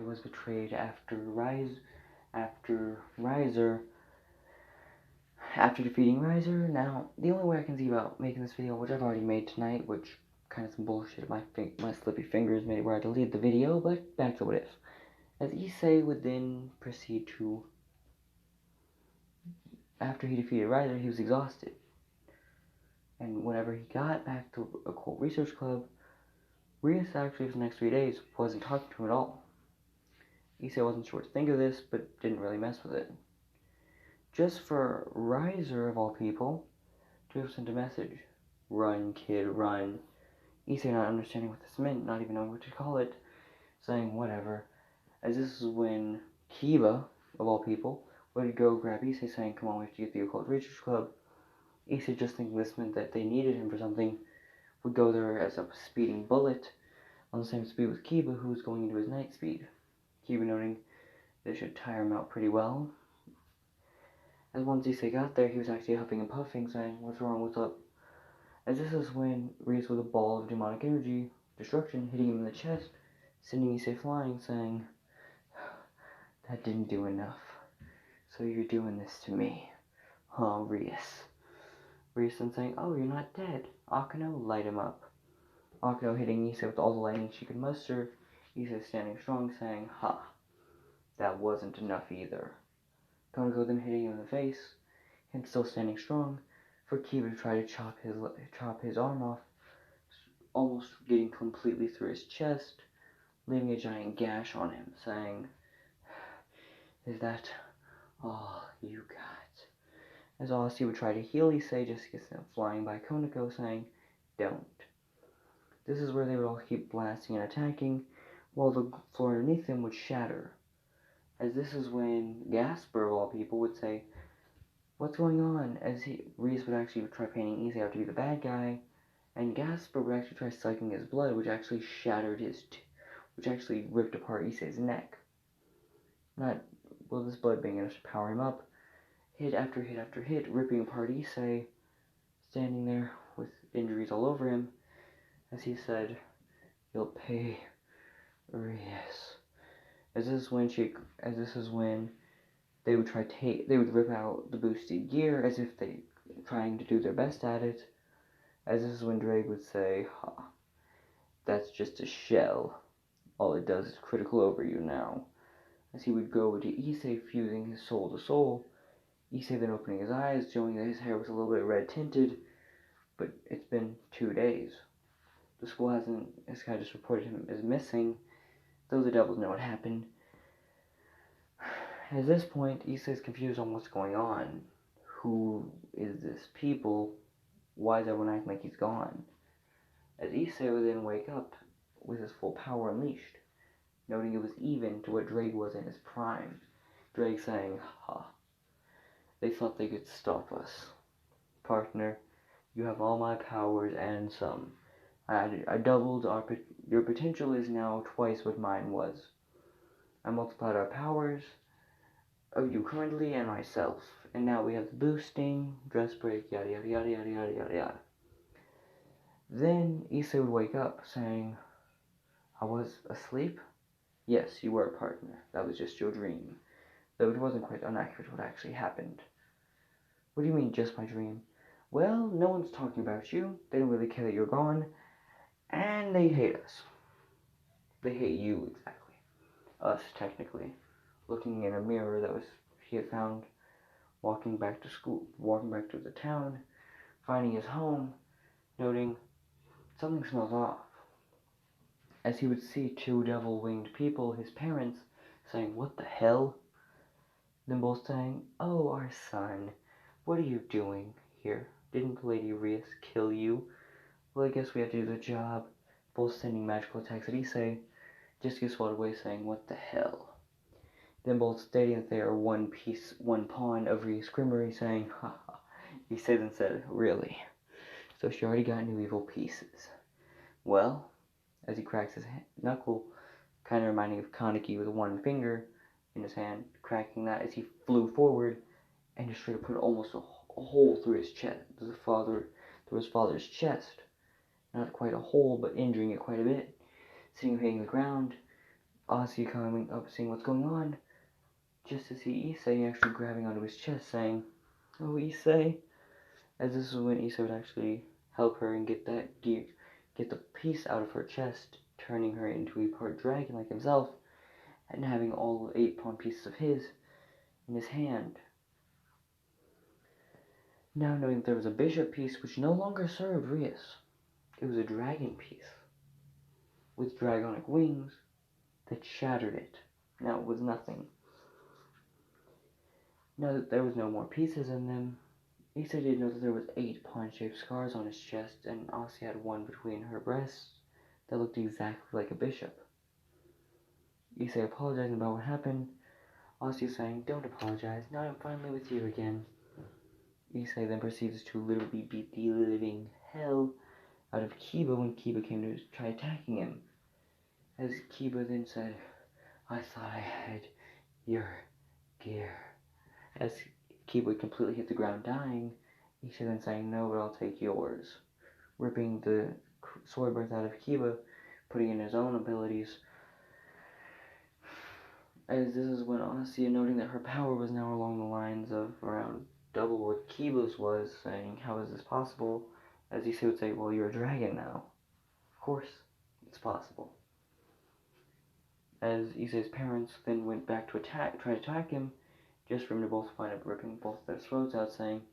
was betrayed after defeating Riser. Now, the only way I can see about making this video, which I've already made tonight, which kind of some bullshit, my slippy fingers made it where I deleted the video, but back to what if. As Issei would then proceed to, after he defeated Riser, he was exhausted. And whenever he got back to Occult Research Club, Rias actually for the next 3 days wasn't talking to him at all. Issei wasn't sure what to think of this, but didn't really mess with it. Just for Riser, of all people, to have sent a message. Run, kid, run. Issei not understanding what this meant, not even knowing what to call it, saying whatever. As this is when Kiba, of all people, would go grab Issei, saying, come on, we have to get the Occult Research Club. Issei, just thinking this meant that they needed him for something, would go there as a speeding bullet, on the same speed with Kiba, who was going into his night speed. Kiba noting this should tire him out pretty well. As once Issei got there, he was actually huffing and puffing, saying, what's wrong, what's up? As this is when Rias with a ball of demonic energy, destruction, hitting him in the chest, sending Issei flying, saying, that didn't do enough. So you're doing this to me. Huh, Rias. Rias then saying, oh, you're not dead. Akano, light him up. Akano hitting Issei with all the lightning she could muster. Issei standing strong, saying, ha, that wasn't enough either. Konako then hitting him in the face, him still standing strong, for Kiba to try to chop his arm off, almost getting completely through his chest, leaving a giant gash on him, saying, is that all you got? As Aussie would try to heal Issei, just gets sent flying by Konako, saying, don't. This is where they would all keep blasting and attacking, while the floor underneath them would shatter. As this is when Gasper, of all people, would say, what's going on? As Reese would actually try painting Issei out to be the bad guy, and Gasper would actually try sucking his blood, which actually which actually ripped apart Issei's neck. This blood being enough to power him up, hit after hit after hit, ripping apart Issei, standing there with injuries all over him, as he said, you'll pay, Rias. As this is when they would rip out the boosted gear as if they trying to do their best at it. As this is when Drake would say, ha, that's just a shell. All it does is critical over you now. As he would go to Issei, fusing his soul to soul. Issei then opening his eyes, showing that his hair was a little bit red tinted, but it's been 2 days. The school has kind of just reported him as missing, though the devils know what happened. At this point, Issei's confused on what's going on. Who is this people? Why is everyone acting like he's gone? As Issei would then wake up with his full power unleashed, noting it was even to what Drake was in his prime. Drake saying, ha, they thought they could stop us. Partner, you have all my powers and some. I doubled your potential is now twice what mine was. I multiplied our powers of you currently and myself, and now we have the boosting, dress break, yada yada yada yada yada yada yada. Then Issei would wake up saying, I was asleep? Yes, you were, partner. That was just your dream. Though it wasn't quite inaccurate what actually happened. What do you mean, just my dream? Well, no one's talking about you. They don't really care that you're gone. And they hate us. They hate you, exactly. Us, technically. Looking in a mirror that he had found, walking back to school, walking back to the town, finding his home, noting something smells off. As he would see 2 devil-winged people, his parents, saying, what the hell? Then both saying, oh, our son, what are you doing here? Didn't Lady Rias kill you? Well, I guess we have to do the job. Both sending magical attacks at Issei, just gets swallowed away saying, what the hell? Then both stating that they are one pawn of Rias' Grimmery, saying, ha ha. Issei then said, really? So she already got new evil pieces. Well, as he cracks his knuckle, kind of reminding of Kaneki with one finger in his hand, cracking that as he flew forward and just straight up put almost a hole through his chest, through his father's chest. Not quite a hole, but injuring it quite a bit. Seeing him hitting the ground, Asuya coming up, seeing what's going on, just to see Issei actually grabbing onto his chest, saying, "Oh, Issei," as this is when Issei would actually help her and get the piece out of her chest, turning her into a part dragon like himself, and having all 8 pawn pieces of his in his hand. Now knowing that there was a bishop piece which no longer served Rias, it was a dragon piece with dragonic wings that shattered it. Now it was nothing. Now that there was no more pieces in them, Issei did know that there was 8 pawn-shaped scars on his chest, and Asuya had one between her breasts that looked exactly like a bishop. Issei apologizing about what happened, Asuya saying, "Don't apologize, now I'm finally with you again." Issei then proceeds to literally beat the living hell out of Kiba when Kiba came to try attacking him. As Kiba then said, "I thought I had your gear." As Kiba completely hit the ground dying, Issei then saying, "No, but I'll take yours." Ripping the sword breath out of Kiba, putting in his own abilities. As this is when Asuya, noting that her power was now along the lines of around double what Kiba's was, saying, "How is this possible?" As Issei would say, "Well, you're a dragon now. Of course, it's possible." As Issei's parents then went back to try to attack him, just for him to both wind up ripping both their throats out, saying,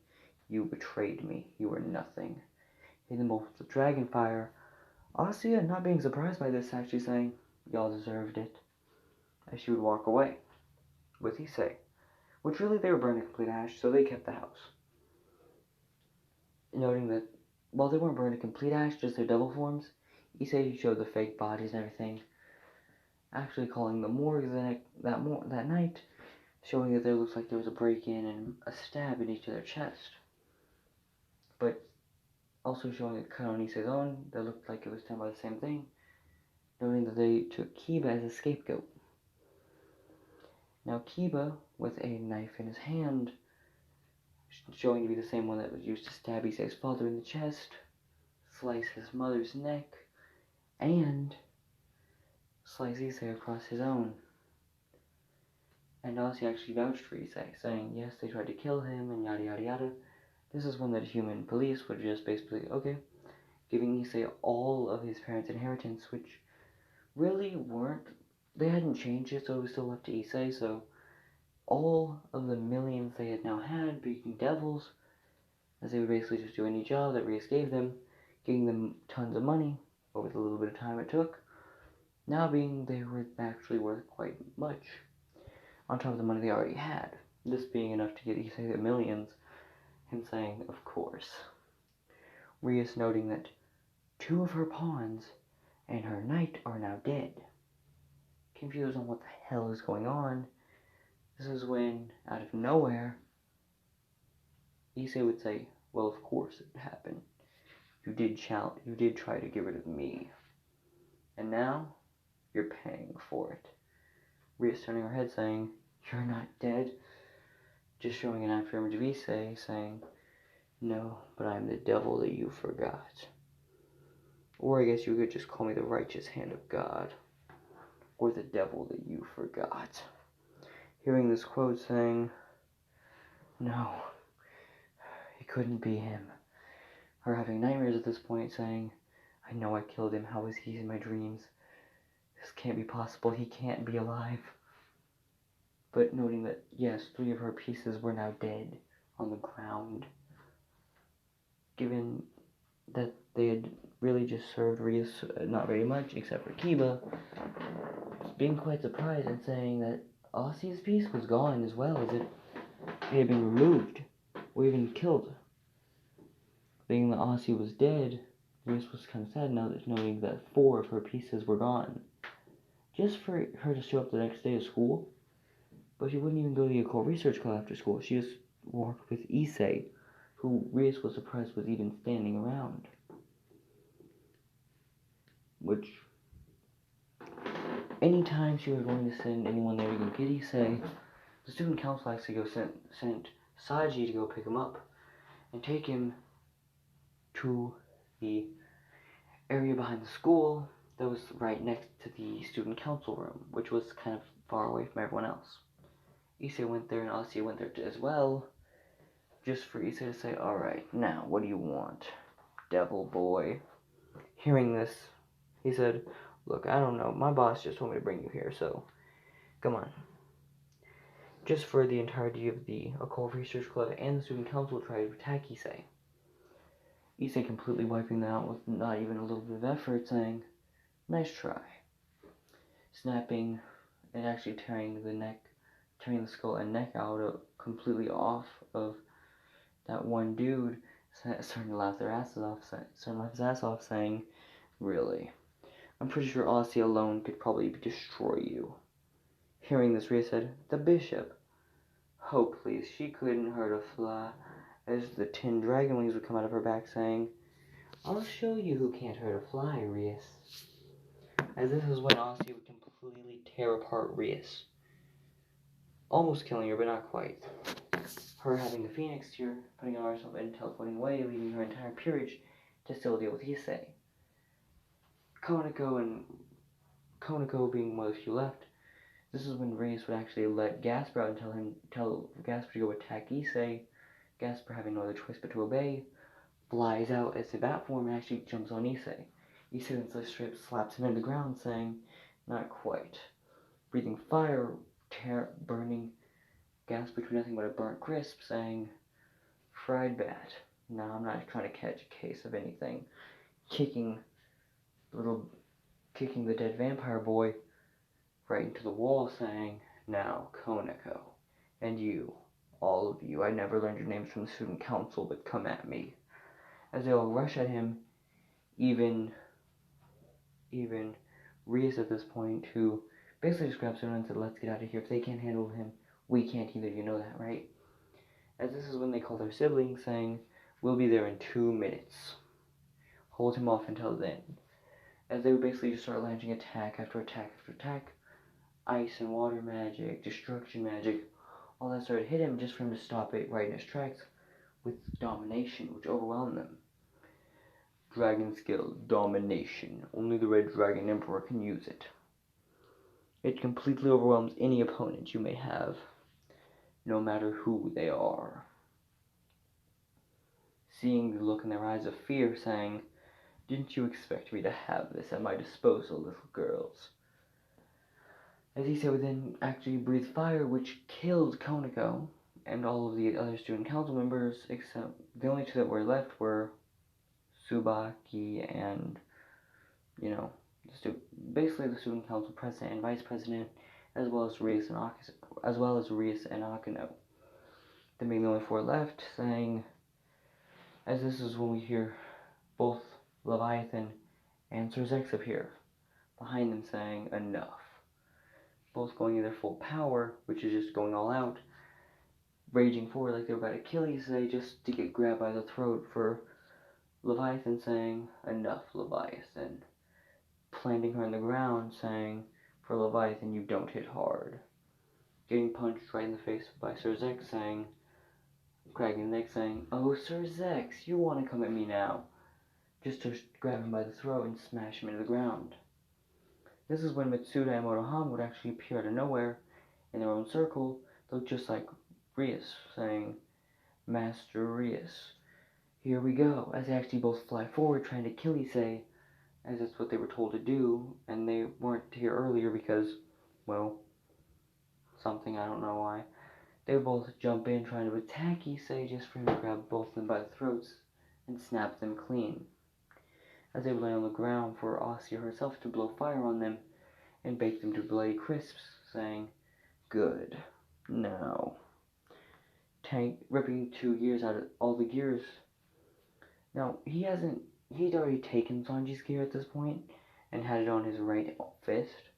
"You betrayed me. You are nothing." Hitting them both with the dragon fire. Asuya, not being surprised by this, actually saying, "Y'all deserved it," as she would walk away with Issei, which really they were burned to complete ash, so they kept the house. Noting that while they weren't burned to complete ash, just their devil forms, Issei showed the fake bodies and everything, actually calling the morgue that night, showing that there looks like there was a break-in and a stab in each of their chest, but also showing a cut on Issei's own that looked like it was done by the same thing, noting that they took Kiba as a scapegoat. Now Kiba, with a knife in his hand, showing to be the same one that was used to stab Issei's father in the chest, slice his mother's neck, and slice Issei across his own. And Asuya actually vouched for Issei, saying, "Yes, they tried to kill him, and yada yada yada." This is when the human police would just basically, okay, giving Issei all of his parents' inheritance, which really weren't, they hadn't changed it, so it was still up to Issei, so all of the millions they had now had, being devils, as they would basically just do any job that Rias gave them, giving them tons of money, over the little bit of time it took, now being they were actually worth quite much, on top of the money they already had, this being enough to get Issei the millions, him saying, "Of course." Rias noting that 2 of her pawns and her knight are now dead. Confused on what the hell is going on, this is when, out of nowhere, Issei would say, "Well, of course it happened. You did try to get rid of me. And now, you're paying for it." Rias turning her head saying, "You're not dead." Just showing an after image of Issei saying, "No, but I'm the devil that you forgot. Or I guess you could just call me the righteous hand of God. Or the devil that you forgot." Hearing this quote saying, "No, it couldn't be him." Her having nightmares at this point saying, "I know I killed him. How is he in my dreams? This can't be possible. He can't be alive." But noting that, yes, 3 of her pieces were now dead on the ground. Given that they had really just served Rias not very much, except for Kiba, being quite surprised and saying that Asuya's piece was gone as well, as if it had been removed, or even killed. Being that Asuya was dead, Rias was kind of sad now that knowing that 4 of her pieces were gone. Just for her to show up the next day at school, but she wouldn't even go to the occult research club after school. She just walked with Issei, who Rias was surprised was even standing around. Which, anytime she was going to send anyone there to go get Issei, the student council actually sent Saji to go pick him up and take him to the area behind the school that was right next to the student council room, which was kind of far away from everyone else. Issei went there and Asuya went there as well, just for Issei to say, "Alright, now, what do you want, devil boy?" Hearing this, he said, "Look, I don't know, my boss just told me to bring you here, so, come on." Just for the entirety of the Occult Research Club and the Student Council tried to attack Issei. Issei completely wiping them out with not even a little bit of effort, saying, "Nice try." Snapping and actually tearing the skull and neck out completely off of that one dude, starting to laugh his ass off, saying, "Really? I'm pretty sure Aussie alone could probably destroy you." Hearing this, Rhea said, "The bishop? Oh, please, she couldn't hurt a fly," as the 10 dragon wings would come out of her back, saying, "I'll show you who can't hurt a fly, Rias." As this is when Aussie would completely tear apart Rias, almost killing her, but not quite. Her having the phoenix here, putting on herself and teleporting away, leaving her entire peerage to still deal with Issei. Konako being one of the few left. This is when Reyes would actually let Gasper out and tell Gasper to go attack Issei. Gasper, having no other choice but to obey, flies out as a bat form and actually jumps on Issei. Issei then straight slaps him into the ground, saying, "Not quite." Breathing fire, burning Gasper to nothing but a burnt crisp, saying, "Fried bat. No, I'm not trying to catch a case of anything." Kicking the dead vampire boy right into the wall, saying, "Now, Konako, and you, all of you, I never learned your names from the student council, but come at me." As they all rush at him, even Rias at this point, who basically just grabs him and said, "Let's get out of here. If they can't handle him, we can't either, you know that, right?" As this is when they call their siblings, saying, "We'll be there in 2 minutes. Hold him off until then." As they would basically just start launching attack after attack after attack, ice and water magic, destruction magic, all that started to hit him just for him to stop it right in his tracks with domination, which overwhelmed them. Dragon skill, domination. Only the Red Dragon Emperor can use it. It completely overwhelms any opponent you may have, no matter who they are. Seeing the look in their eyes of fear, saying, "Didn't you expect me to have this at my disposal, little girls?" As Issei would then actually breathe fire, which killed Konako and all of the other student council members, except the only 2 that were left were Tsubaki and, basically the student council president and vice president, as well as Rias and Akano. Then being the only 4 left, saying, as this is when we hear both Leviathan and Sir Zex appear behind them, saying, "Enough." Both going in their full power, which is just going all out, raging forward like they were about to kill Issei just to get grabbed by the throat, for Leviathan saying, "Enough, Leviathan." Planting her on the ground, saying, "For Leviathan, you don't hit hard." Getting punched right in the face by Sir Zex, saying, cracking the neck, saying, "Oh, Sir Zex, you want to come at me now?" Just to grab him by the throat and smash him into the ground. This is when Mitsuda and Motohama would actually appear out of nowhere in their own circle, look just like Rias, saying, "Master Rias, here we go," as they actually both fly forward trying to kill Issei, as that's what they were told to do, and they weren't here earlier because, well, something, I don't know why. They would both jump in trying to attack Issei just for him to grab both of them by the throats and snap them clean. As they would lay on the ground for Asuya herself to blow fire on them and bake them to bloody crisps, saying, "Good. Now." Ripping 2 gears out of all the gears. Now, he'd already taken Sanji's gear at this point and had it on his right fist.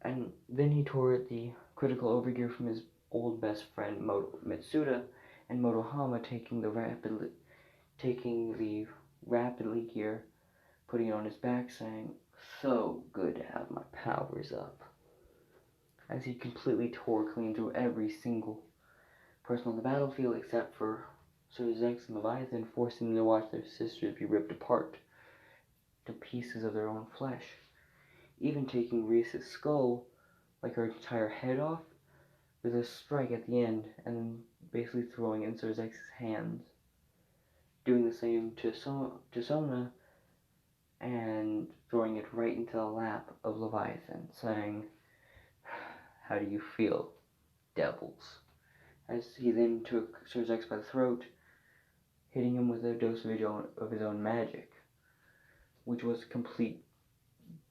And then he tore the critical overgear from his old best friend Mitsuda, and Motohama taking the rapidly gear, putting it on his back, saying, "So good to have my powers up." As he completely tore clean through every single person on the battlefield except for Sir Zex and Leviathan, forcing them to watch their sisters be ripped apart to pieces of their own flesh, even taking Reese's skull, like her entire head off, with a strike at the end, and then basically throwing it in Cersei's hands. Doing the same to Sona, and throwing it right into the lap of Leviathan, saying, "How do you feel, devils?" As he then took Cersei by the throat, hitting him with a dose of his own magic, which was complete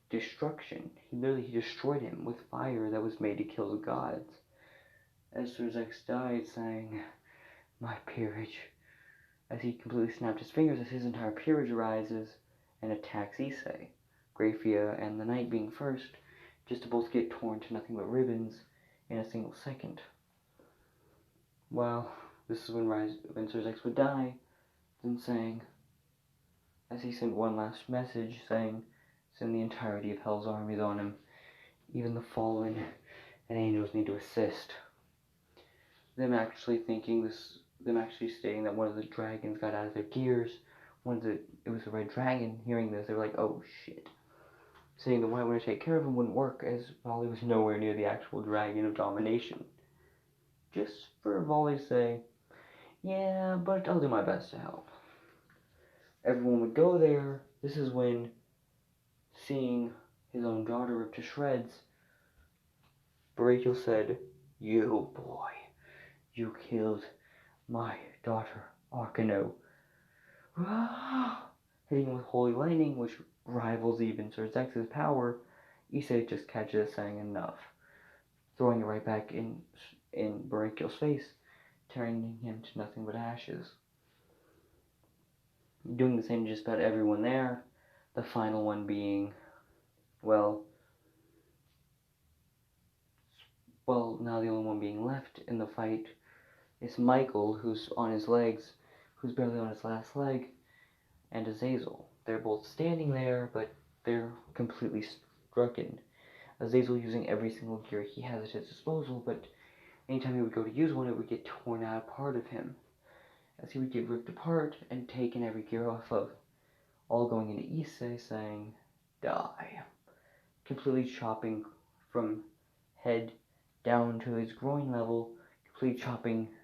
destruction. He destroyed him with fire that was made to kill the gods. As Cersei died, saying, "My peerage," as he completely snapped his fingers as his entire peerage arises and attacks issei, Grafia and the knight being first, just to both get torn to nothing but ribbons in a single second. Well, this is when Cersei would die, then saying, as he sent one last message, saying, "Send the entirety of Hell's armies on him. Even the fallen and angels need to assist." Them actually stating that one of the dragons got out of their gears. It was a red dragon. Hearing this, they were like, "Oh shit." Saying the white one to take care of him wouldn't work, as Volley was nowhere near the actual dragon of domination. Just for Volley to say, "Yeah, but I'll do my best to help." Everyone would go there. This is when, seeing his own daughter ripped to shreds, Baratheon said, "You, boy, you killed my daughter, Arkano." Hitting him with Holy Lightning, which rivals even Cersei's power. Issei just catches it, saying, "Enough," throwing it right back in Baratheon's face, tearing him to nothing but ashes. Doing the same to just about everyone there. The final one being, well, now the only one being left in the fight is Michael, who's on his legs, who's barely on his last leg, and Azazel. They're both standing there, but they're completely stricken. Azazel using every single gear he has at his disposal, but anytime he would go to use one, it would get torn out part of him, as he would get ripped apart and taken every gear off of, all going into issei, saying, "Die." Completely chopping from head down to his groin level, completely chopping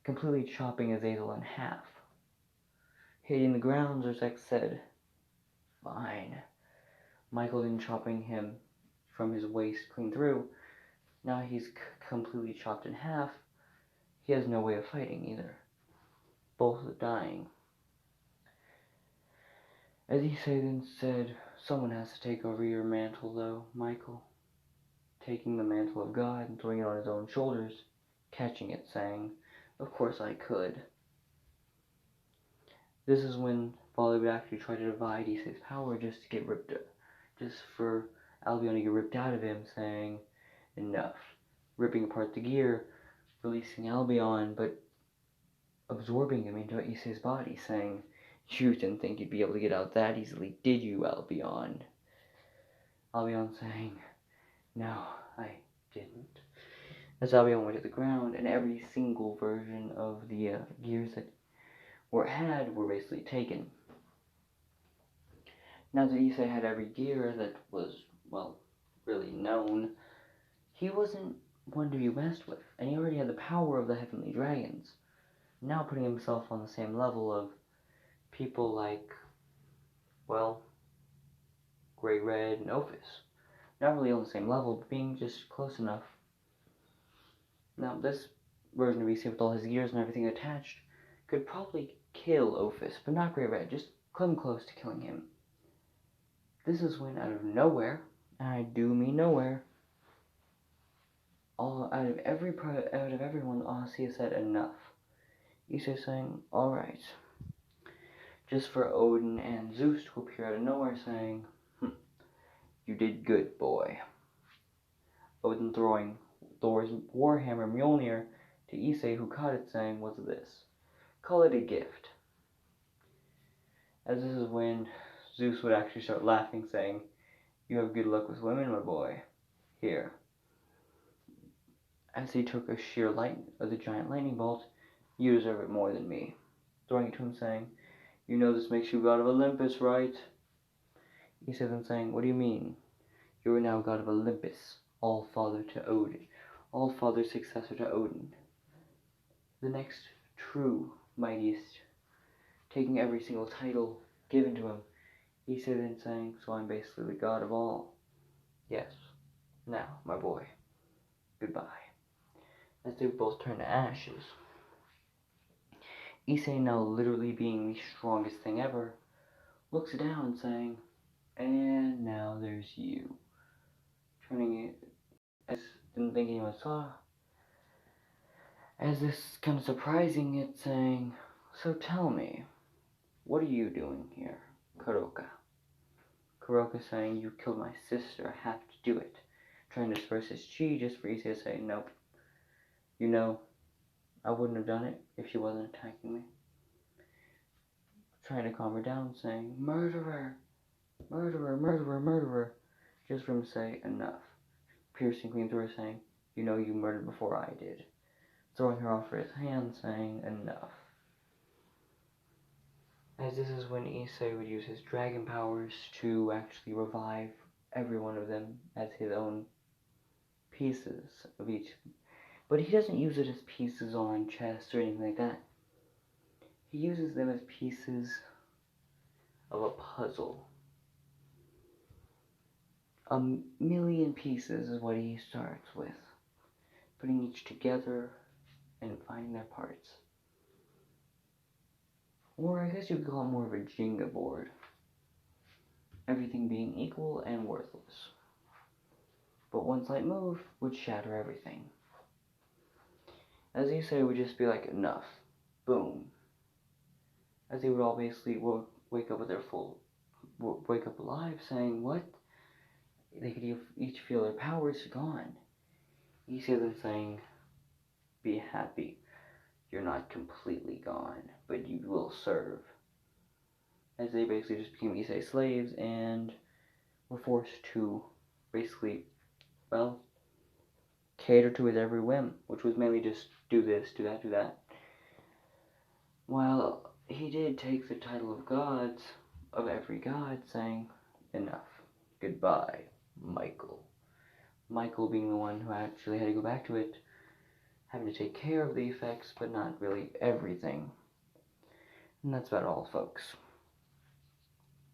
completely chopping Azazel in half. Hitting the ground, Cersei said, "Fine." Michael then chopping him from his waist clean through. Now he's completely chopped in half. He has no way of fighting either. Both are dying. As issei then said, "Someone has to take over your mantle though, Michael." Taking the mantle of God and throwing it on his own shoulders, catching it, saying, "Of course I could." This is when Volley would actually try to divide issei's power just for Albion to get ripped out of him, saying, "Enough." Ripping apart the gear, releasing Albion, but absorbing him into issei's body, saying, "You didn't think you'd be able to get out that easily, did you, Albion?" Albion saying, "No, I didn't." As Albion went to the ground, and every single version of the gears that were basically taken. Now that issei had every gear that was, really known, he wasn't one to be messed with, and he already had the power of the heavenly dragons. Now putting himself on the same level of people like, Grey Red and Ophis. Not really on the same level, but being just close enough. Now this version of issei with all his gears and everything attached could probably kill Ophis, but not Grey Red, just come close to killing him. This is when, out of nowhere, and I do mean nowhere, out of everyone, Ossia said, "Enough." Issei saying, "Alright." Just for Odin and Zeus to appear out of nowhere, saying, "You did good, boy." Odin throwing Thor's warhammer Mjolnir to issei, who caught it, saying, "What's this? Call it a gift." As this is when Zeus would actually start laughing, saying, "You have good luck with women, my boy. Here." As he took the giant lightning bolt, "You deserve it more than me." Throwing it to him, saying, You know this makes you god of Olympus, right? Issei then saying, what do you mean? You are now god of Olympus, all-father to Odin, all-father successor to Odin. The next true mightiest, taking every single title given to him. Issei then saying, so I'm basically the god of all. Yes. Now, my boy, goodbye. As they both turn to ashes. Issei, now literally being the strongest thing ever, looks down saying, and now there's you. Turning it, as didn't think anyone saw. As this kind of surprising it saying, so tell me, what are you doing here, Kuroka? Kuroka saying, you killed my sister, I have to do it. Trying to disperse his chi just for Issei to say, nope. You know, I wouldn't have done it if she wasn't attacking me. Trying to calm her down, saying, murderer, murderer, murderer, murderer. Just for him to say, enough. Piercing clean through her, saying, you know you murdered before I did. Throwing her off his hand, saying, enough. As this is when Issei would use his dragon powers to actually revive every one of them as his own pieces of each. But he doesn't use it as pieces on chests or anything like that. He uses them as pieces of a puzzle. A million pieces is what he starts with. Putting each together and finding their parts. Or I guess you could call it more of a Jenga board. Everything being equal and worthless. But one slight move would shatter everything. As Issei would just be like, enough. Boom. As they would all basically wake up with their wake up alive saying, what? They could each feel their powers gone. Issei then saying, be happy. You're not completely gone, but you will serve. As they basically just became Issei slaves and were forced to basically, well, cater to his every whim, which was mainly just do this, do that, do that. While he did take the title of gods, of every god, saying, enough, goodbye, Michael. Michael being the one who actually had to go back to it, having to take care of the effects, but not really everything. And that's about all, folks.